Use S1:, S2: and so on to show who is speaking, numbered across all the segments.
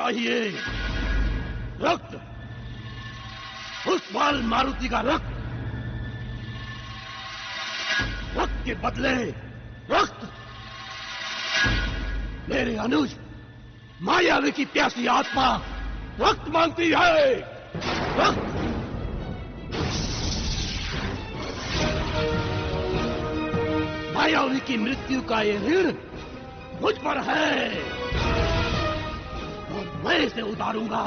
S1: चाहिए रक्त, उस बाल मारुति का रक्त। रक्त के बदले रक्त। मेरे अनुज मायावी की प्यासी आत्मा रक्त मांगती है, रक्त। मायावी की मृत्यु का ये ऋण मुझ पर है और मैं इसे उतारूंगा,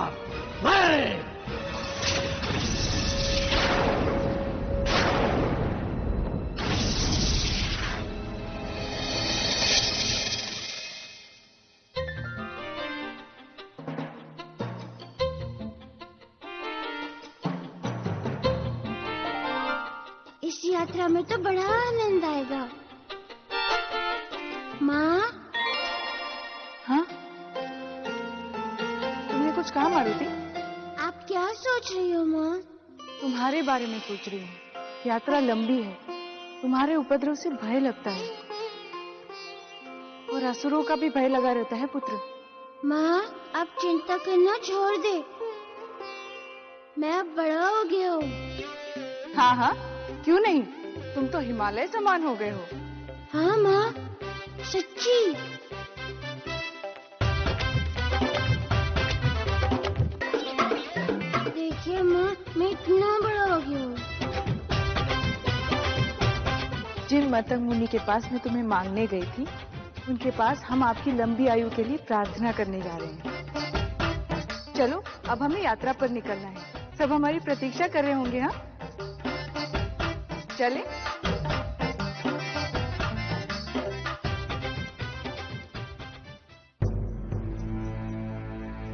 S1: मैं।
S2: इस यात्रा में तो बड़ा आनंद आएगा। माँ?
S3: हाँ? तुमने कुछ कहा मारुति?
S2: आप क्या सोच रही हो माँ?
S3: तुम्हारे बारे में सोच रही हूँ। यात्रा लंबी है, तुम्हारे उपद्रव से भय लगता है और असुरों का भी भय लगा रहता है पुत्र।
S2: माँ, आप चिंता करना छोड़ दे। मैं अब बड़ा हो गया हूँ।
S3: हाँ हाँ, क्यों नहीं, तुम तो हिमालय समान हो गए हो।
S2: हाँ माँ, सच्ची। देखिए माँ, मैं इतना बड़ा हो गया हूँ।
S3: जिन मतंग मुनि के पास मैं तुम्हें मांगने गई थी, उनके पास हम आपकी लंबी आयु के लिए प्रार्थना करने जा रहे हैं। चलो, अब हमें यात्रा पर निकलना है। सब हमारी प्रतीक्षा कर रहे होंगे। हाँ, चले।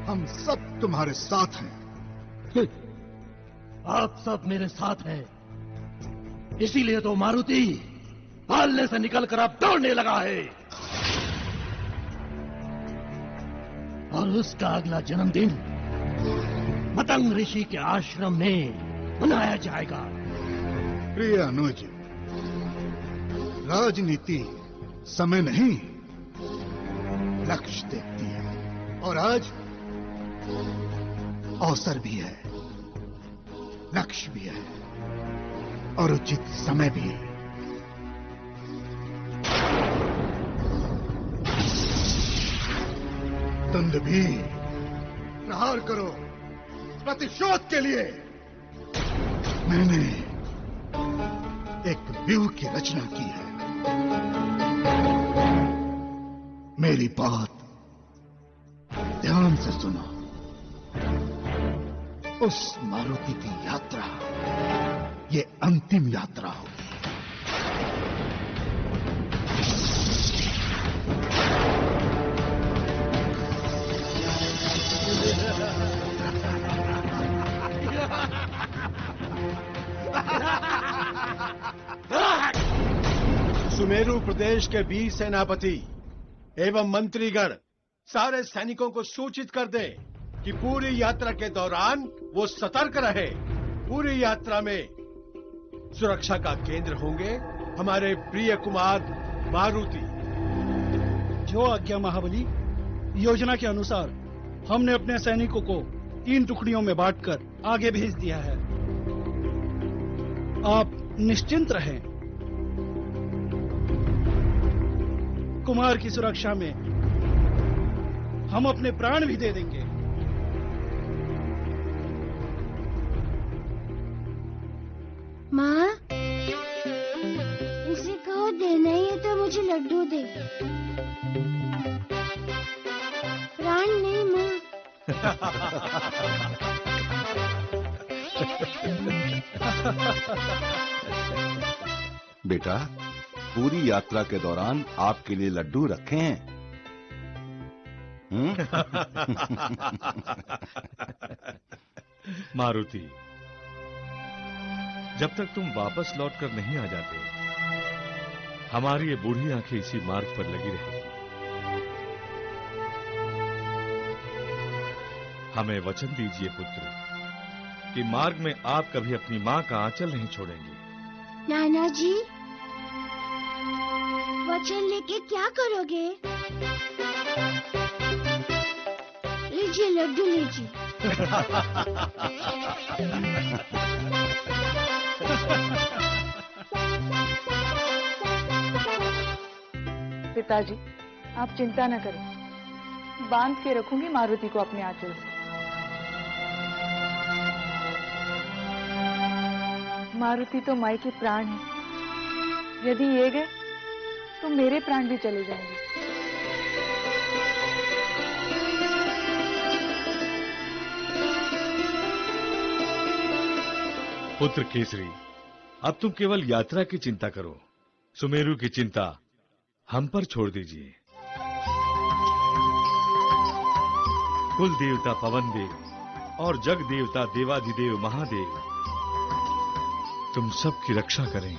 S4: हम सब तुम्हारे साथ हैं।
S1: आप सब मेरे साथ हैं, इसीलिए तो मारुति पालने से निकलकर अब दौड़ने लगा है और उसका अगला जन्मदिन मतंग ऋषि के आश्रम में मनाया जाएगा।
S4: प्रिय अनुज, राजनीति समय नहीं लक्ष्य देखती है, और आज अवसर भी है, लक्ष्य भी है और उचित समय भी है। तुंदभीर, प्रहार करो प्रतिशोध के लिए। मैंने एक व्यूह की रचना की है। मेरी बात ध्यान से सुनो। उस मारुति की यात्रा ये अंतिम यात्रा हो।
S5: सुमेरु प्रदेश के वीर सेनापति एवं मंत्रीगण सारे सैनिकों को सूचित कर दे कि पूरी यात्रा के दौरान वो सतर्क रहे। पूरी यात्रा में सुरक्षा का केंद्र होंगे हमारे प्रिय कुमार मारुति।
S6: जो आज्ञा महाबली। योजना के अनुसार हमने अपने सैनिकों को 3 टुकड़ियों में बांटकर आगे भेज दिया है। आप निश्चिंत रहें। कुमार की सुरक्षा में हम अपने प्राण भी दे देंगे।
S2: माँ, इसे कहो देना ही है तो मुझे लड्डू दे। प्राण नहीं माँ।
S7: बेटा, पूरी यात्रा के दौरान आपके लिए लड्डू रखे हैं।
S8: मारुति, जब तक तुम वापस लौटकर नहीं आ जाते, हमारी ये बूढ़ी आंखें इसी मार्ग पर लगी रहेंगी। हमें वचन दीजिए पुत्र कि मार्ग में आप कभी अपनी मां का आंचल नहीं छोड़ेंगे।
S2: नाना जी, वचन लेके क्या करोगे? ले लीजिए लड्डू लीजिए।
S3: पिताजी, आप चिंता न करें, बांध के रखूंगी मारुति को अपने आंचल से। मारुति तो माई के प्राण है, यदि ये गए तो मेरे प्राण भी चले जाएंगे।
S8: पुत्र केसरी, अब तुम केवल यात्रा की चिंता करो, सुमेरु की चिंता हम पर छोड़ दीजिए। कुल देवता पवन देव और जग देवता देवाधिदेव महादेव तुम सबकी रक्षा करें।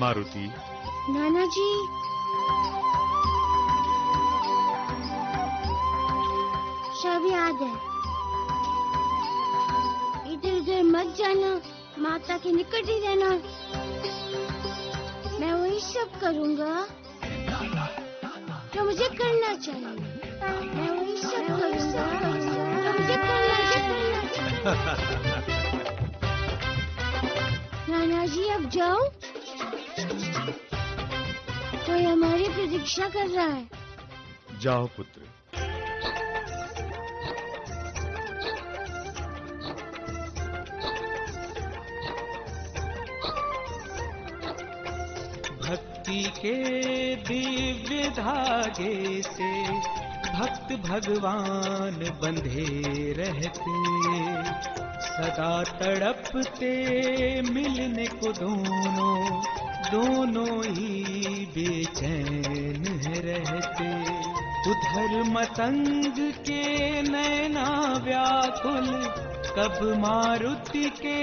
S8: मारुति।
S2: नाना जी, सब याद है। इधर उधर मत जाना, माता के निकट ही रहना। मैं वही सब करूँगा जो मुझे करना चाहिए। मैं वही सब करूँगा जो मुझे करना चाहिए। नाना जी, अब जाओ, कोई हमारी प्रतीक्षा कर रहा है।
S8: जाओ पुत्र।
S9: भक्ति के दिव्य धागे से भक्त भगवान बंधे रहते, सदा तड़पते मिलने को दोनों ही बेचैन रहते। उधर मतंग के नैना व्याकुल, कब मारुति के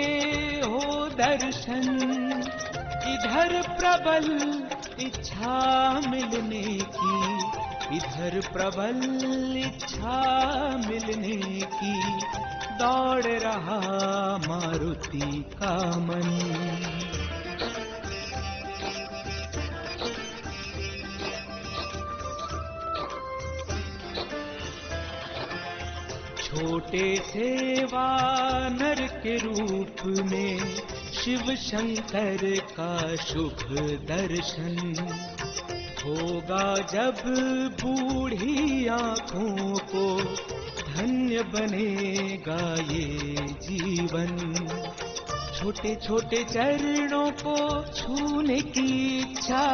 S9: हो दर्शन। इधर प्रबल इच्छा मिलने की, इधर प्रबल इच्छा मिलने की, दौड़ रहा मारुति का मन। छोटे से वानर के रूप में शिव शंकर का शुभ दर्शन होगा जब बूढ़ी आँखों को, धन्य बनेगा ये जीवन। छोटे छोटे चरणों को छूने की इच्छा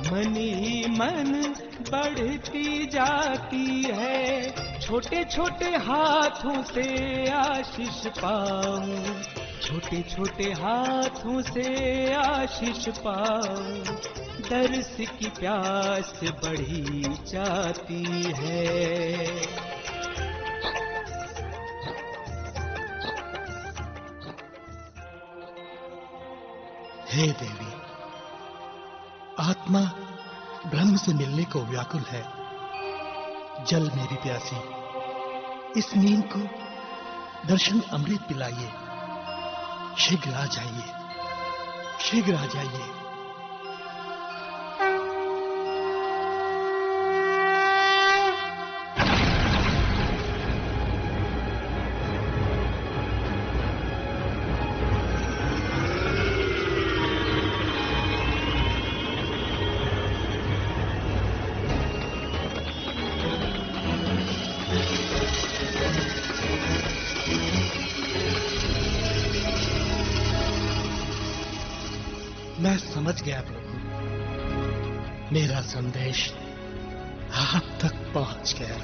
S9: मन ही मन बढ़ती जाती है। छोटे छोटे हाथों से आशीष पाऊं, छोटे छोटे हाथों से आशीष पाऊं, दर्श की प्यास बढ़ी जाती है।
S1: हे देवी, आत्मा ब्रह्म से मिलने को व्याकुल है। जल मेरी प्यासी, इस नींद को दर्शन अमृत पिलाइए। शीघ्र आ जाइए, शीघ्र आ जाइए। मैं समझ गया प्रभु, मेरा संदेश आप तक पहुंच गया।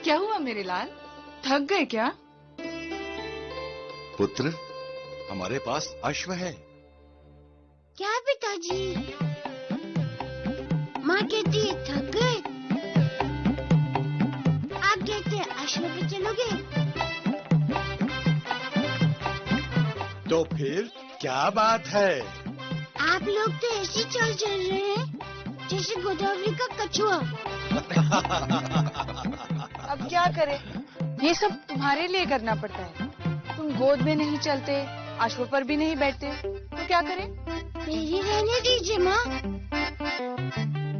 S3: क्या हुआ मेरे लाल, थक गए क्या?
S7: पुत्र, हमारे पास अश्व है।
S2: क्या पिताजी? माँ कहती है थक गए, आप कहते हैं अश्व पे चलोगे।
S5: तो फिर क्या बात है?
S2: आप लोग तो ऐसे चल रहे हैं जैसे गोदावरी का कछुआ।
S3: अब क्या करें, ये सब तुम्हारे लिए करना पड़ता है। तुम गोद में नहीं चलते, अश्व पर भी नहीं बैठते, तो क्या करें?
S2: मेरी रहने दीजिए माँ,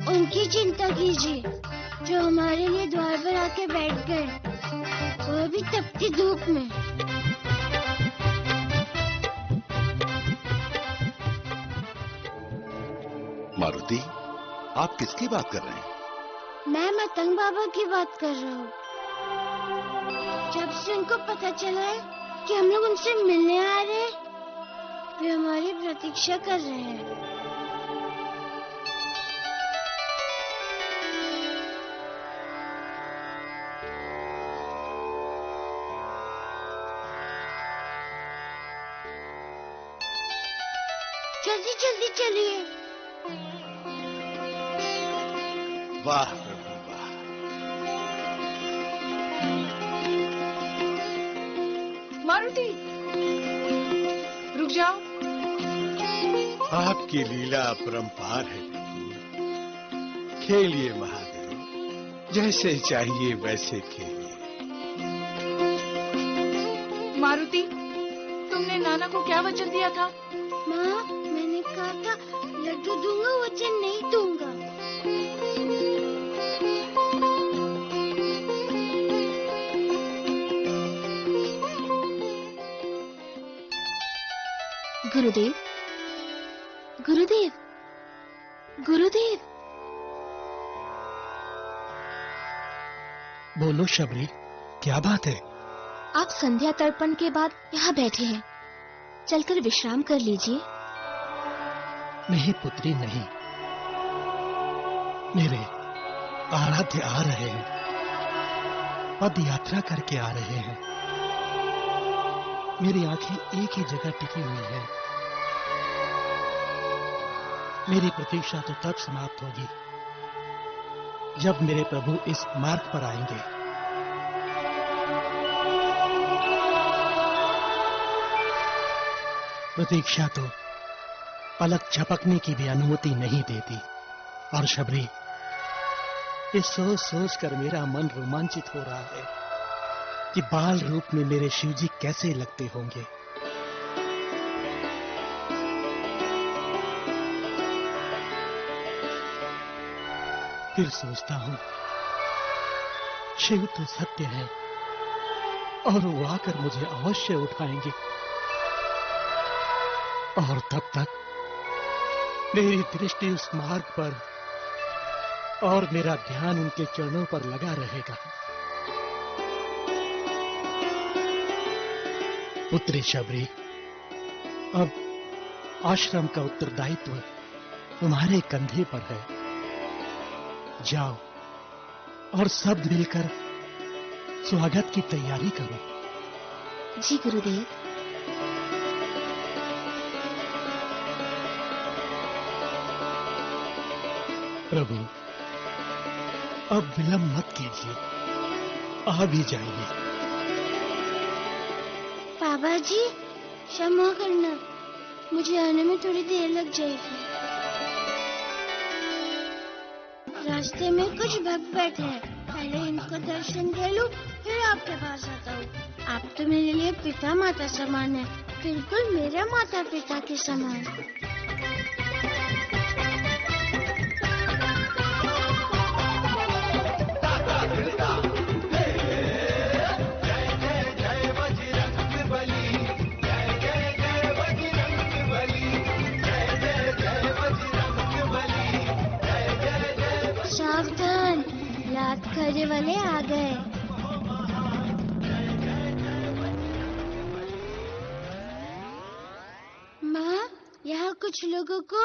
S2: उनकी चिंता कीजिए जो हमारे लिए द्वार पर आके बैठ गए, वो भी तपती धूप में।
S7: मारुति, आप किसकी बात कर रहे हैं?
S2: मैं मतंग बाबा की बात कर रहा हूँ। जब से उनको पता चला है कि हम लोग उनसे मिलने आ रहे हैं, वे हमारी प्रतीक्षा कर रहे हैं। जल्दी जल्दी चलिए।
S5: वाह प्रभु वाह।
S3: मारुति, रुक जाओ।
S5: आपकी लीला अपरंपार है प्रभु। खेलिए महादेव, जैसे चाहिए वैसे खेलिए।
S3: मारुति, तुमने नाना को क्या वचन दिया था?
S2: माँ, मैंने कहा था लड्डू दूंगा, वचन नहीं दूंगा। गुरुदेव, गुरुदेव, गुरुदेव।
S1: बोलो शबरी, क्या बात है?
S2: आप संध्या तर्पण के बाद यहाँ बैठे हैं, चलकर विश्राम कर लीजिए।
S1: नहीं पुत्री नहीं, मेरे आराध्य आ रहे हैं, पद यात्रा करके आ रहे हैं। मेरी आंखें एक ही जगह टिकी हुई है। मेरी प्रतीक्षा तो तब समाप्त होगी जब मेरे प्रभु इस मार्ग पर आएंगे। प्रतीक्षा तो पलक झपकने की भी अनुमति नहीं देती। और शबरी, इस सोच सोच कर मेरा मन रोमांचित हो रहा है कि बाल रूप में मेरे शिवजी कैसे लगते होंगे। फिर सोचता हूं, शिव तो सत्य है और वो आकर मुझे अवश्य उठाएंगे, और तब तक मेरी दृष्टि उस मार्ग पर और मेरा ध्यान उनके चरणों पर लगा रहेगा। पुत्री शबरी, अब आश्रम का उत्तरदायित्व तुम्हारे कंधे पर है। जाओ और सब मिलकर स्वागत की तैयारी करो।
S2: जी गुरुदेव।
S1: प्रभु, अब विलंब मत कीजिए, आ भी जाइए।
S2: बाबा जी, क्षमा करना, मुझे आने में थोड़ी देर लग जाएगी। रास्ते में कुछ भक्त बैठे हैं, पहले इनको दर्शन दे लूं, फिर आपके पास आता हूँ। आप तो मेरे लिए पिता माता समान है, बिल्कुल मेरे माता पिता के समान। सावधान, लात खाने वाले आ गए। माँ, यहाँ कुछ लोगों को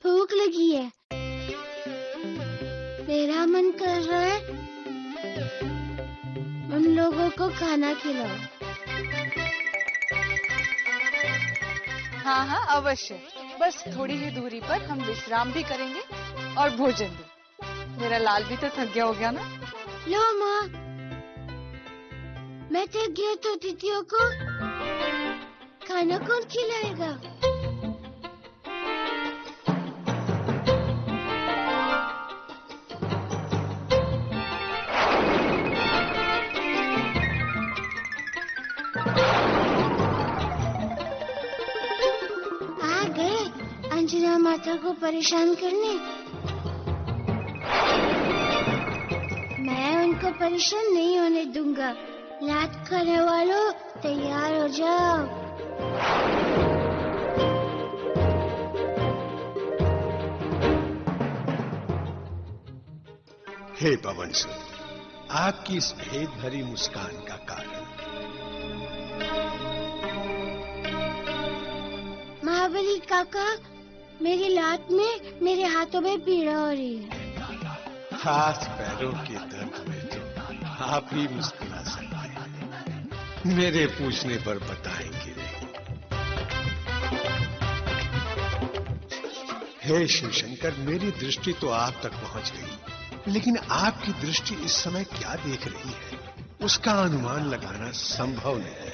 S2: भूख लगी है। मेरा मन कर रहा है उन लोगों को खाना खिलाओ।
S3: हाँ हाँ अवश्य, बस थोड़ी ही दूरी पर हम विश्राम भी करेंगे और भोजन भी। मेरा लाल भी तो थक गया हो गया ना।
S2: लो माँ, मैं थक गया तो तितियों को खाना कौन खिलाएगा? आ गए अंजना माता को परेशान करने। मैं उनको परेशान नहीं होने दूंगा। लात खाने वालों तैयार हो जाओ।
S5: हे पवन सुत, आपकी इस भेद भरी मुस्कान का कारण।
S2: महाबली काका, मेरी लात में मेरे हाथों में पीड़ा हो रही है।
S5: हाथ पैरों के दर्द में तो आप ही मुस्कुरा सकते हैं, मेरे पूछने पर बताएंगे नहीं। हे शिवशंकर, मेरी दृष्टि तो आप तक पहुंच गई, लेकिन आपकी दृष्टि इस समय क्या देख रही है उसका अनुमान लगाना संभव नहीं।